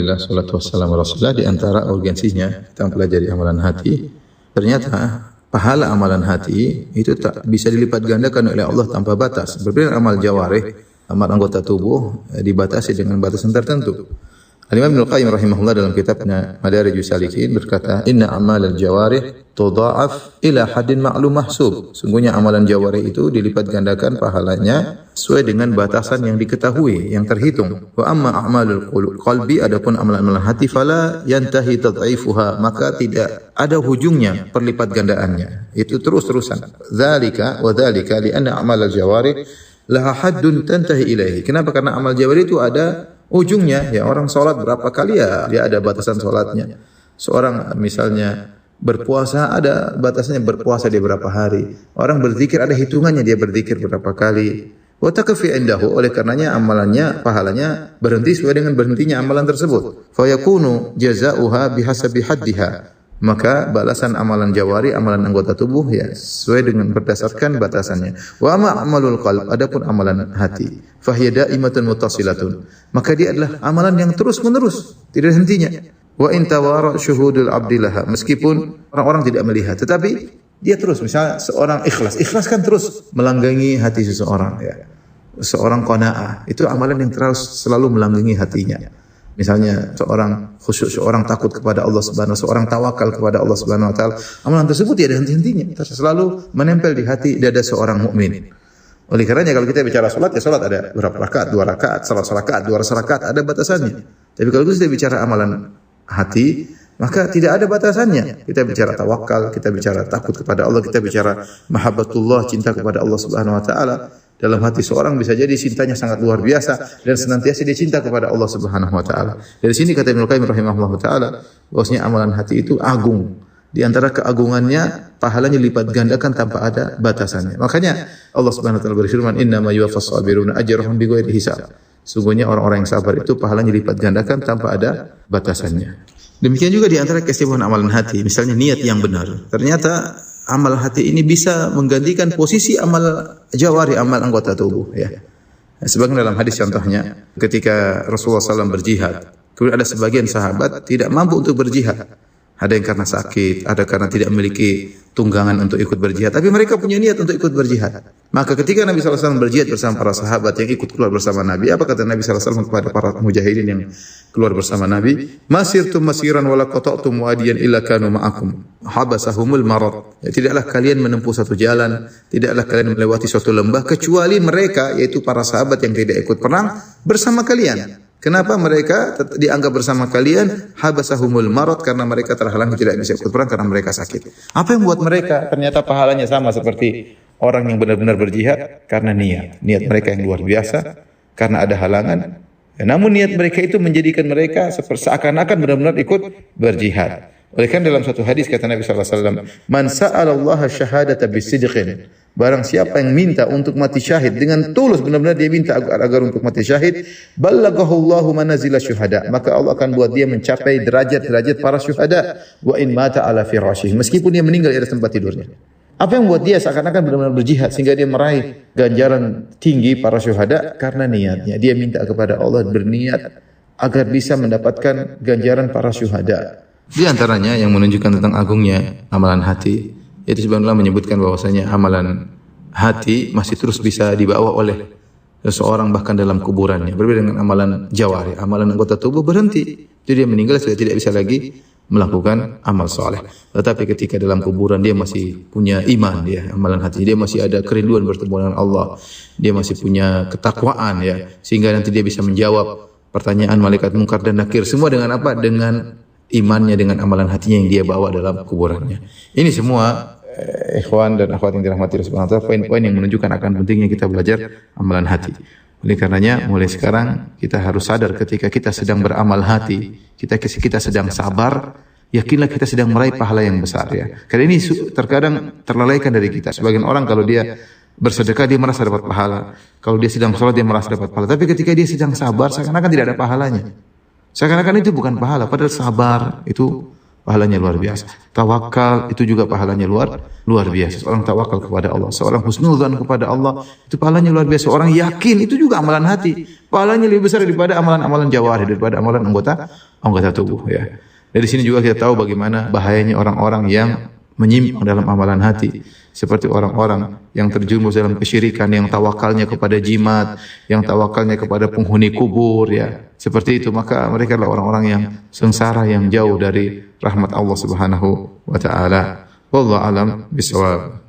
Alhamdulillah, salatu wassalamu ala Rasulillah. Di antara urgensinya kita mempelajari amalan hati, ternyata pahala amalan hati itu tak bisa dilipat gandakan oleh Allah tanpa batas. Berbeda amal jawarih, amal anggota tubuh dibatasi dengan batasan tertentu. Al-Imam Ibnu Qayyim rahimahullah dalam kitabnya Madarijus Salikin berkata, "Inna amal al-jawarih tudha'af ila haddin ma'lum mahsub." Sungguhnya amalan jawarih itu dilipat gandakan pahalanya sesuai dengan batasan yang diketahui, yang terhitung. Wa amma a'malul qalbi, adapun amalan-amalan hati, fala yantahi tad'ifuha, maka tidak ada hujungnya perlipat gandaannya. Itu terus-terusan. Dzalika wa dzalika li anna a'mal al-jawarih laha haddun tantahi ilaihi. Kenapa? Karena amal jawarih itu ada ujungnya. Ya, orang sholat berapa kali ya dia ada batasan sholatnya. Seorang misalnya berpuasa ada batasannya, berpuasa dia berapa hari. Orang berzikir ada hitungannya, dia berzikir berapa kali. Wa takfi indahu, oleh karenanya amalannya, pahalanya berhenti sesuai dengan berhentinya amalan tersebut. Fa yakunu jazaoha bihasabi haddiha. Maka balasan amalan jawari, amalan anggota tubuh ya sesuai dengan berdasarkan batasannya. Wa amma amalul qalb, adapun amalan hati, fahiya daimatun muttasilatun, maka dia adalah amalan yang terus-menerus, tidak hentinya. Wa in tawara syuhudul abdillaha, meskipun orang-orang tidak melihat, tetapi dia terus. Misalnya seorang ikhlas kan terus melanggengi hati seseorang ya. Seorang qanaah, itu amalan yang terus selalu melanggengi hatinya. Misalnya seorang khusyuk, seorang takut kepada Allah Subhanahu wa taala, seorang tawakal kepada Allah Subhanahu wa taala, amalan tersebut tidak ada henti-hentinya, selalu menempel di hati dada seorang mukmin. Oleh karenanya kalau kita bicara salat, ya salat ada berapa rakaat, 2 rakaat, 100 rakaat, 200 rakaat, ada batasannya. Tapi kalau kita bicara amalan hati, maka tidak ada batasannya. Kita bicara tawakal, kita bicara takut kepada Allah, kita bicara mahabbatullah, cinta kepada Allah Subhanahu wa taala. Dalam hati seorang bisa jadi cintanya sangat luar biasa dan senantiasa dia cinta kepada Allah Subhanahu wa taala. Dari sini kata Ibnu Qayyim rahimahullah taala, bahwasanya amalan hati itu agung. Di antara keagungannya, pahalanya lipat gandakan tanpa ada batasannya. Makanya Allah Subhanahu wa taala berfirman, "Innama yuwaffas sabiruna ajrahum bighairi hisab." Sungguhnya orang-orang yang sabar itu pahalanya lipat gandakan tanpa ada batasannya. Demikian juga di antara keistimewaan amalan hati, misalnya niat yang benar. Ternyata amal hati ini bisa menggantikan posisi amal jawari, amal anggota tubuh ya. Sebagian dalam hadis contohnya ketika Rasulullah SAW berjihad, kemudian ada sebagian sahabat tidak mampu untuk berjihad. Ada yang karena sakit, ada karena tidak memiliki tunggangan untuk ikut berjihad, tapi mereka punya niat untuk ikut berjihad. Maka ketika Nabi SAW berjihad bersama para sahabat yang ikut keluar bersama Nabi, apa kata Nabi SAW kepada para mujahidin yang keluar bersama Nabi? Masirtum masiran wala qata'tum wadiyan illa kanu ma'akum habasahumul marad. Ya, tidaklah kalian menempuh satu jalan, tidaklah kalian melewati suatu lembah kecuali mereka, yaitu para sahabat yang tidak ikut perang bersama kalian. Kenapa mereka dianggap bersama kalian? Habasahumul marad, karena mereka terhalang tidak bisa ikut perang karena mereka sakit. Apa yang buat mereka ternyata pahalanya sama seperti orang yang benar-benar berjihad? Karena niat mereka yang luar biasa, karena ada halangan. Namun niat mereka itu menjadikan mereka seakan-akan benar-benar ikut berjihad. Oleh karena dalam satu hadis kata Nabi sallallahu alaihi wasallam, "Man sa'alallaha syahadata bisidqin." Barang siapa yang minta untuk mati syahid dengan tulus, benar-benar dia minta agar untuk mati syahid, ballagahullahu manazila syuhada, maka Allah akan buat dia mencapai derajat-derajat para syuhada. Wa in mata ala firasyih, meskipun dia meninggal di atas tempat tidurnya. Apa yang buat dia seakan-akan benar-benar berjihad sehingga dia meraih ganjaran tinggi para syuhada? Karena niatnya. Dia minta kepada Allah, berniat agar bisa mendapatkan ganjaran para syuhada. Di antaranya yang menunjukkan tentang agungnya amalan hati, yaitu sebenarnya menyebutkan bahwasanya amalan hati masih terus bisa dibawa oleh seseorang bahkan dalam kuburannya. Berbeda dengan amalan jawari, amalan anggota tubuh berhenti. Jadi dia meninggal sudah tidak bisa lagi melakukan amal soleh. Tetapi ketika dalam kuburan dia masih punya iman, dia amalan hati, dia masih ada kerinduan bertemu dengan Allah, dia masih punya ketakwaan ya, sehingga nanti dia bisa menjawab pertanyaan malaikat mungkar dan nakir. Semua dengan apa? Dengan imannya, dengan amalan hatinya yang dia bawa dalam kuburannya. Ini semua ikhwan dan akhwat yang dirahmati Allah Subhanahu wa taala, poin-poin yang menunjukkan akan pentingnya kita belajar amalan hati. Oleh karenanya mulai sekarang kita harus sadar ketika kita sedang beramal hati, kita sedang sabar, yakinlah kita sedang meraih pahala yang besar ya. Karena ini terkadang terlalaikan dari kita. Sebagian orang kalau dia bersedekah dia merasa dapat pahala, kalau dia sedang sholat dia merasa dapat pahala, tapi ketika dia sedang sabar seakan-akan tidak ada pahalanya. Seakan-akan itu bukan pahala, padahal sabar itu pahalanya luar biasa. Tawakal itu juga pahalanya luar biasa. Seorang tawakal kepada Allah, seorang husnudzan kepada Allah, itu pahalanya luar biasa. Orang yakin itu juga amalan hati. Pahalanya lebih besar daripada amalan-amalan jawarih, daripada amalan anggota tubuh ya. Dari sini juga kita tahu bagaimana bahayanya orang-orang yang menyimpang dalam amalan hati, seperti orang-orang yang terjerumus dalam kesyirikan, yang tawakalnya kepada jimat, yang tawakalnya kepada penghuni kubur ya. Seperti itu, maka mereka adalah orang-orang yang sengsara, yang jauh dari rahmat Allah Subhanahu wa taala. Wallahu alam bisawab.